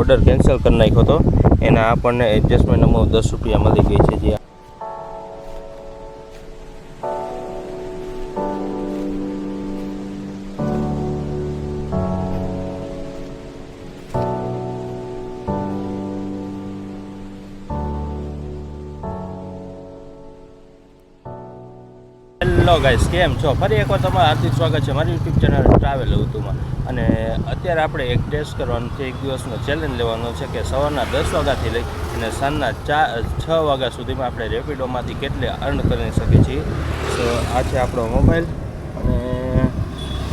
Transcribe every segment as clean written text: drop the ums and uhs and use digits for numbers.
Order cancel કરી નાખ્યો હતો એના આપણને એડજસ્ટમેન્ટ અમાઉન્ટ 10 રૂપિયા મળી ગઈ છે. જે હેલો ગાઈસ, કેમ છો? ફરી એકવાર તમારું હાર્દિક સ્વાગત છે મારી યુટ્યુબ ચેનલ ટ્રાવેલ ઉતુમાં. અને અત્યારે આપણે એક ટેસ્ટ કરવાનું છે, એક દિવસનો ચેલેન્જ લેવાનો છે કે સવારના 10 વાગ્યાથી લઈ અને સાંજના 6 વાગ્યા સુધીમાં આપણે રેપિડોમાંથી કેટલે અર્ન કરી શકીએ છીએ. તો આ છે આપણો મોબાઈલ અને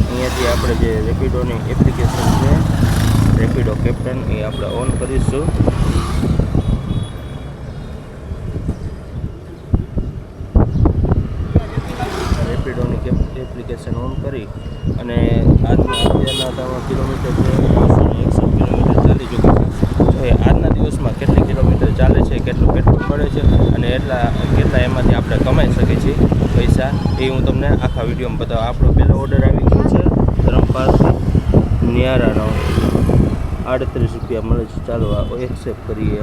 અહીંયાથી આપણે જે રેપિડોની એપ્લિકેશન છે રેપિડો કેપ્ટન એ આપણે ઓન કરીશું. એપ્લિકેશન ઓન કરી અને અત્યારના કિલોમીટર છે 161 કિલોમીટર ચાલી ચૂક્યું છે. તો એ આજના દિવસમાં કેટલી કિલોમીટર ચાલે છે, કેટલું પેટ્રોલ મળે છે અને કેટલા એમાંથી આપણે કમાઈ શકીએ છીએ પૈસા, એ હું તમને આખા વિડીયોમાં બતાવું. આપણો પહેલો ઓર્ડર આવી ગયો છે ધરમપાલથી નિયારાનો 38 રૂપિયા મળે છે. ચાલો આ એક્સેપ્ટ કરીએ.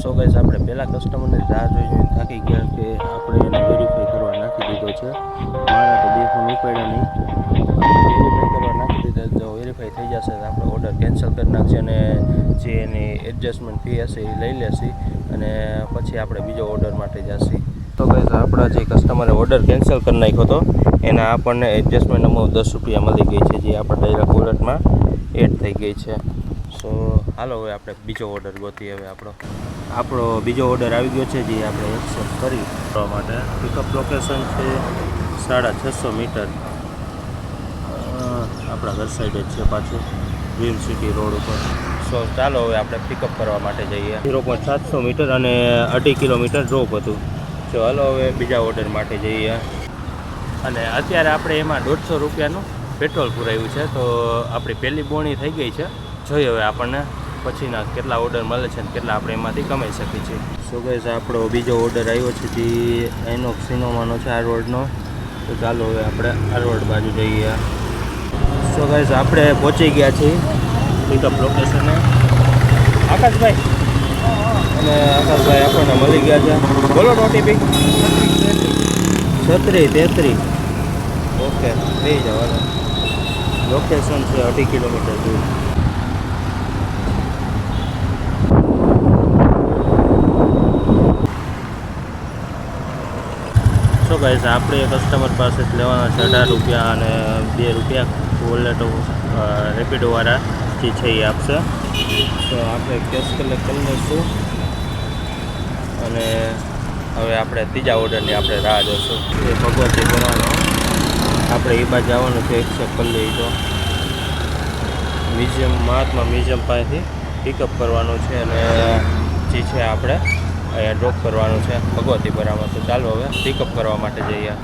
સો ગાઈસ, આપણે પહેલાં કસ્ટમરને રાહ જોઈને થાકી ગયા કે આપણે એને વેરીફાઈ કરવા નાખી દીધો છે. મારા તો બે ફોન ઉપાડ્યા નહીં. વેરીફાઈ કરવા નાખી દીધા, જો વેરીફાઈ થઈ જશે તો આપણે ઓર્ડર કેન્સલ કરી નાખશે અને જે એની એડજસ્ટમેન્ટ ફી હશે એ લઈ લેશે અને પછી આપણે બીજો ઓર્ડર માટે જશે. તો ગાઈસ, આપણા જે કસ્ટમરે ઓર્ડર કેન્સલ કરી નાખ્યો હતો એના આપણને એડજસ્ટમેન્ટ અમાઉન્ટ 10 રૂપિયા મળી ગઈ છે, જે આપણા ડાયરેક્ટ વોલેટમાં એડ થઈ ગઈ છે. સો હાલો હવે આપણે બીજો ઓર્ડર ગોતીએ. હવે આપણો બીજો ઓર્ડર આવી ગયો છે, જે આપણે એક્સેપ્ટ કરી કરવા માટે. પિકઅપ લોકેશન છે 650 મીટર, આપણા ઘર સાઈડ જ છે પાછું, ડ્રીમ સિટી રોડ ઉપર. સો ચાલો હવે આપણે પિકઅપ કરવા માટે જઈએ. 0.700 મીટર અને 2.5 કિલોમીટર ડ્રોપ હતું. તો હાલો હવે બીજા ઓર્ડર માટે જઈએ. અને અત્યારે આપણે એમાં 150 રૂપિયાનું પેટ્રોલ પુરાવ્યું છે. તો આપણી પહેલી બોણી થઈ ગઈ છે. જોઈએ હવે આપણને પછીના કેટલા ઓર્ડર મળે છે અને કેટલા આપણે એમાંથી કમાઈ શકીએ છીએ. સો ગાઈસ, આપણો બીજો ઓર્ડર આવ્યો છે જે આઇનોક્સ સિનેમાનો છે, આ રોડનો. તો ચાલો હવે આપણે આ રોડ બાજુ જઈએ. સો ગાઈસ, આપણે પહોંચી ગયા છીએ પિકઅપ લોકેશને. આકાશભાઈ આપણને મળી ગયા છે. બોલો OTP 3633. ઓકે, લઈ જાઓ. લોકેશન છે 2.5 કિલોમીટર દૂર. સો ગાઈસ, આપણે કસ્ટમર પાસે લેવાના છે 18 રૂપિયા અને 2 રૂપિયા વોલેટ રેપિડોવાળા જે છે એ આપશે. તો આપણે કેશ કલેક્ટ કરી લઈશું અને હવે આપણે ત્રીજા ઓર્ડરની આપણે રાહ જોઈશું. એ ભગવતી ભરવાનો આપણે એ બાજુ જવાનું છે, એક્સેપ્ટ કરી લઈએ. તો મહાત્મા મ્યુઝિયમ પાસેથી પિકઅપ કરવાનું છે અને જે છે આપણે અહીંયા ડ્રોપ કરવાનું છે ભગવતી ભરામાં. તો ચાલો હવે પિકઅપ કરવા માટે જઈએ.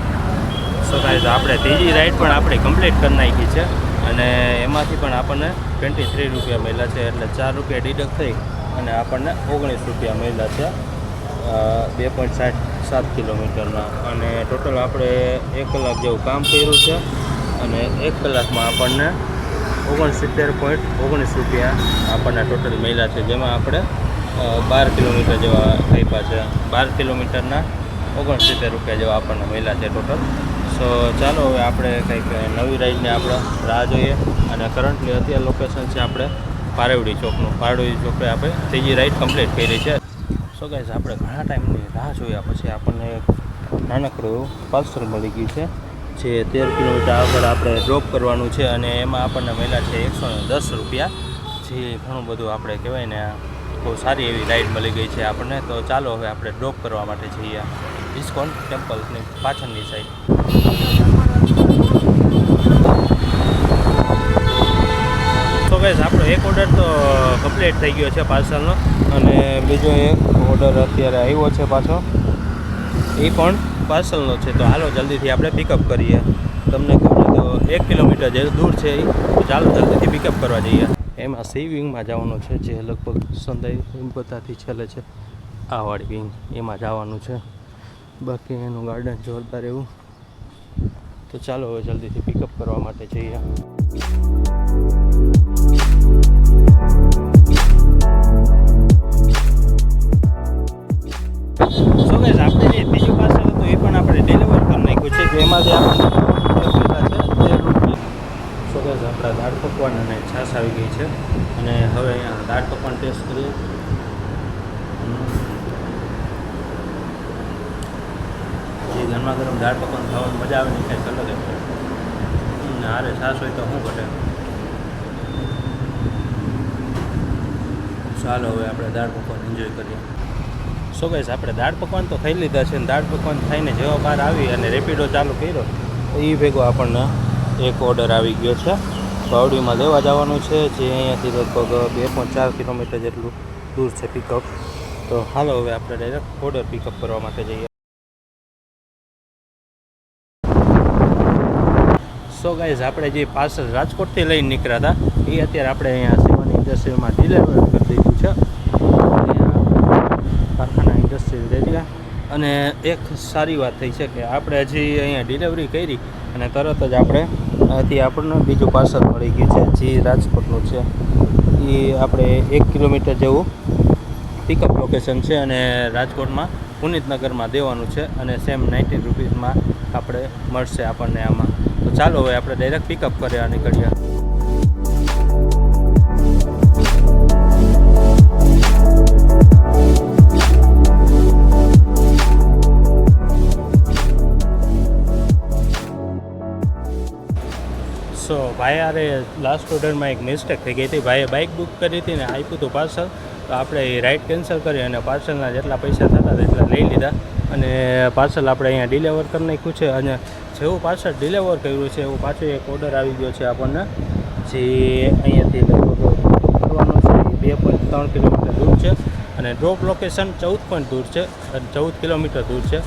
સો ગાઈસ, આપણે ત્રીજી રાઈડ પણ આપણે કમ્પ્લીટ કરી નાખી છે અને એમાંથી પણ આપણને 23 રૂપિયા મળ્યા છે. એટલે 4 રૂપિયા ડિડક્ટ થઈ અને આપણને 19 રૂપિયા મળ્યા છે 2.7 કિલોમીટરના. અને ટોટલ આપણે 1 કલાક જેવું કામ કર્યું છે અને 1 કલાકમાં આપણને 69.19 રૂપિયા આપણને ટોટલ મળ્યા છે, જેમાં આપણે 12 કિલોમીટર જેવા આપ્યા છે. 12 કિલોમીટરના 69 રૂપિયા જેવા આપણને મળ્યા છે ટોટલ. સો ચાલો હવે આપણે કંઈક નવી રાઈડને આપણે રાહ જોઈએ. અને કરન્ટલી અત્યારે લોકેશન છે આપણે પારેવડી ચોકનું. પારેવડી ચોકે આપણે ત્રીજી રાઈડ કમ્પ્લીટ કરી છે. સો ગાઈસ, આપણે ઘણા ટાઈમની રાહ જોયા પછી આપણને એક નાનકડું એવું પાર્સલ મળી ગયું છે, જે 13 કિલોમીટર આગળ આપણે ડ્રોપ કરવાનું છે અને એમાં આપણને મળ્યા છે 110 રૂપિયા, જે ઘણું બધું આપણે કહેવાય ને, બહુ સારી એવી રાઈડ મળી ગઈ છે આપણને. તો ચાલો હવે આપણે ડ્રોપ કરવા માટે જઈએ ઇસ્કોન ટેમ્પલની પાછળની સાઈડ. તો ગાઈસ, આપણો એક ઓર્ડર તો કમ્પ્લીટ થઈ ગયો છે પાર્સલનો અને બીજો એક ઓર્ડર અત્યારે આવ્યો છે પાછો, એ પણ પાર્સલનો છે. તો હાલો જલ્દીથી આપણે પિકઅપ કરીએ. તમને ખબર તો 1 કિલોમીટર જે દૂર છે એ, તો ચાલો જલ્દીથી પિકઅપ કરવા જઈએ. એમાં સી વિંગમાં જવાનું છે, જે લગભગ સંદાઈ બધાથી છેલ્લે છે આ વાળી વિંગ, એમાં જવાનું છે. બાકી એનું ગાર્ડન જોરદાર એવું તો ચાલો હવે જલ્દીથી પિકઅપ કરવા માટે જઈએ. સો ગાઈસ, આપણે જે બીજું પાર્સલ હતું એ પણ આપણે ડિલિવર કરી નાખ્યું છે, જેમાંથી આપણે સો ગાઈસ, આપણા દાળ પકવાન અને છાશ આવી ગઈ છે. અને હવે અહીંયા દાળ પકવાન ટેસ્ટ કરીએ. જે ગરમા ગરમ દાળ પકવાન ખાવાની મજા આવે ને કંઈક અલગ જ છે. હારે છાશ હોય તો શું ઘટે. ચાલો હવે આપણે દાળ પકવાન એન્જોય કરીએ. સો ગાઈસ, આપણે દાળ પકવાન તો ખાઈ લીધા છે. દાળ પકવાન ખાઈને જેવા બહાર આવી અને રેપિડો ચાલુ કર્યો તો એ ભેગો આપણને એક ઓર્ડર આવી ગયો છે. બાવડીમાં દેવા જવાનું છે, જે અહીંયાથી લગભગ 2.4 કિલોમીટર જેટલું દૂર છે પિકઅપ. તો હાલો હવે આપણે ડાયરેક્ટ ઓર્ડર પિકઅપ કરવા માટે જઈએ. સો ગાઈઝ, આપણે જે પાર્સલ રાજકોટથી લઈને નીકળ્યા હતા એ અત્યારે આપણે અહીંયા શિવાની ઇન્ડસ્ટ્રીમાં ડિલિવર કરી દીધું છે. કારખાના ઇન્ડસ્ટ્રીયલ એરિયા. અને એક સારી વાત થઈ છે કે આપણે હજી અહીંયા ડિલિવરી કરી અને તરત જ આપણને બીજું પાર્સલ મળી ગયું છે, જે રાજકોટનું છે. એ આપણે 1 કિલોમીટર જેવું પિકઅપ લોકેશન છે અને રાજકોટમાં પુનિતનગરમાં દેવાનું છે. અને સેમ 90 રૂપીસમાં આપણે મળશે આપણને આમાં. તો ચાલો હવે આપણે ડાયરેક્ટ પિકઅપ કર્યા નીકળ્યા. સો ભાઈ અરે લાસ્ટ ઓર્ડરમાં એક મિસ્ટેક થઈ ગઈ હતી. ભાઈએ બાઇક બુક કરી હતી ને આપ્યું હતું પાર્સલ, તો આપણે એ રાઇડ કેન્સલ કરી અને પાર્સલના જેટલા પૈસા થતા એટલા લઈ લીધા અને પાર્સલ આપણે અહીંયા ડિલિવર કરી નાખ્યું છે. અને જેવું પાર્સલ ડિલિવર કર્યું છે એવું પાછું એક ઓર્ડર આવી ગયો છે આપણને, જે અહીંયાથી લગભગ કરવાનો છે. 2.3 કિલોમીટર દૂર છે અને ડ્રોપ લોકેશન 14 દૂર છે, 14 કિલોમીટર દૂર છે.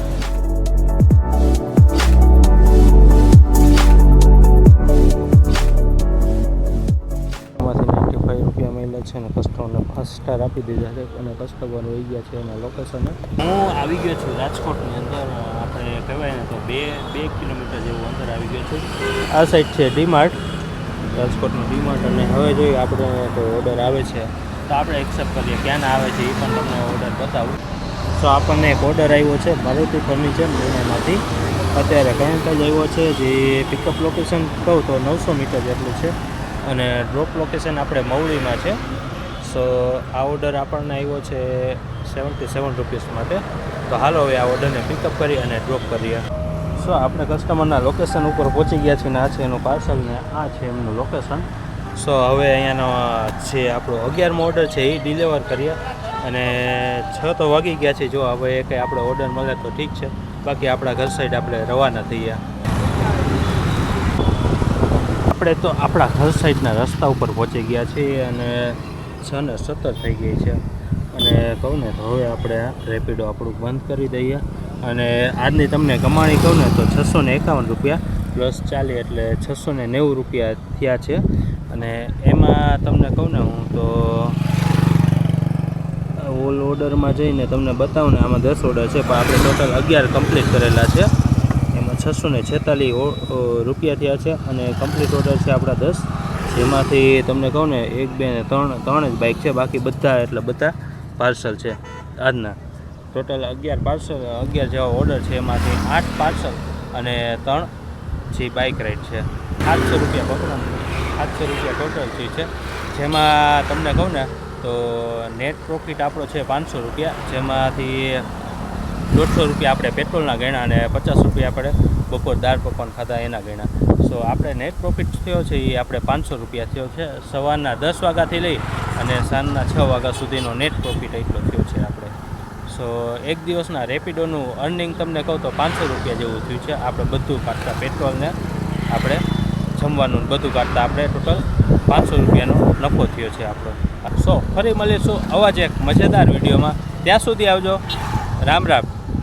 છે અને કસ્ટમરને 5 સ્ટાર આપી દીધા છે અને કસ્ટમર વહી ગયા છે એના લોકેશને. હું આવી ગયો છું રાજકોટની અંદર. આપણે કહેવાય ને તો 2 કિલોમીટર જેવું અંદર આવી ગયો છું. આ સાઈડ છે ડીમાર્ટ, રાજકોટનું ડીમાર્ટ. અને હવે જોઈએ આપણે તો ઓર્ડર આવે છે તો આપણે એક્સેપ્ટ કરીએ. ક્યાંના આવે છે એ પણ તમને ઓર્ડર બતાવું. તો આપણને એક ઓર્ડર આવ્યો છે મારુતિ ફર્નિચર એમાંથી. અત્યારે કરંટ જ આવ્યો છે. જે પિકઅપ લોકેશન કહું તો 900 મીટર જેટલું છે અને ડ્રોપ લોકેશન આપણે મવડીમાં છે. સો આ ઓર્ડર આપણને આવ્યો છે 77 રૂપીસ માટે. તો હાલો હવે આ ઓર્ડરને પિકઅપ કરી અને ડ્રોપ કરીએ. સો આપણે કસ્ટમરના લોકેશન ઉપર પહોંચી ગયા છીએ ને આ છે એનું પાર્સલ ને આ છે એમનું લોકેશન. સો હવે અહીંયાનો જે આપણો 11મો ઓર્ડર છે એ ડિલિવર કરીએ. અને 6 તો વાગી ગયા છે. જો હવે એ કંઈ આપણે ઓર્ડર મળે તો ઠીક છે, બાકી આપણા ઘર સાઈડ આપણે રવાના થઈએ. આપણે તો આપણા ઘર સાઈડના રસ્તા ઉપર પહોંચી ગયા છીએ અને 6:17 થઈ ગઈ છે. અને કહું ને તો હવે આપણે રેપિડો આપણું બંધ કરી દઈએ. અને આજની તમને કમાણી કહું ને તો 651 રૂપિયા પ્લસ 40 એટલે 690 રૂપિયા થયા છે. અને એમાં તમને કહું ને હું તો ઓલ ઓર્ડરમાં જઈને તમને બતાવું ને આમાં 10 ઓર્ડર છે પણ આપણે ટોટલ 11 કમ્પ્લીટ કરેલા છે. 646 રૂપિયા થયા છે અને કમ્પ્લીટ ઓર્ડર છે આપણા 10, જેમાંથી તમને કહું ને 1, 2 ને 3 જ બાઇક છે. બાકી બધા પાર્સલ છે આજના. ટોટલ 11 પાર્સલ, 11 જેવા ઓર્ડર છે. એમાંથી 8 પાર્સલ અને 3 જે બાઇક રાઇડ છે. 800 રૂપિયા પકડવાનું, 800 રૂપિયા ટોટલ ફી છે. જેમાં તમને કહું ને તો નેટ પ્રોફિટ આપણો છે 500 રૂપિયા, જેમાંથી 150 રૂપિયા આપણે પેટ્રોલના ગણ્યા અને 50 રૂપિયા આપણે બપોર દાળ પકવાન ખાધા એના ગણ્યા. સો આપણે નેટ પ્રોફિટ થયો છે એ આપણે 500 રૂપિયા થયો છે. સવારના 10 વાગ્યાથી લઈ અને સાંજના 6 વાગ્યા સુધીનો નેટ પ્રોફિટ એટલો થયો છે આપણે. સો એક દિવસના રેપિડોનું અર્નિંગ તમને કહું તો 500 રૂપિયા જેવું થયું છે. આપણે બધું કાઢતા પેટ્રોલને આપણે જમવાનું બધું કાઢતા આપણે ટોટલ 500 રૂપિયાનો નફો થયો છે આપણો. સો ફરી મળીશું આવા જ એક મજેદાર વિડીયોમાં. ત્યાં સુધી આવજો. રામ રામ.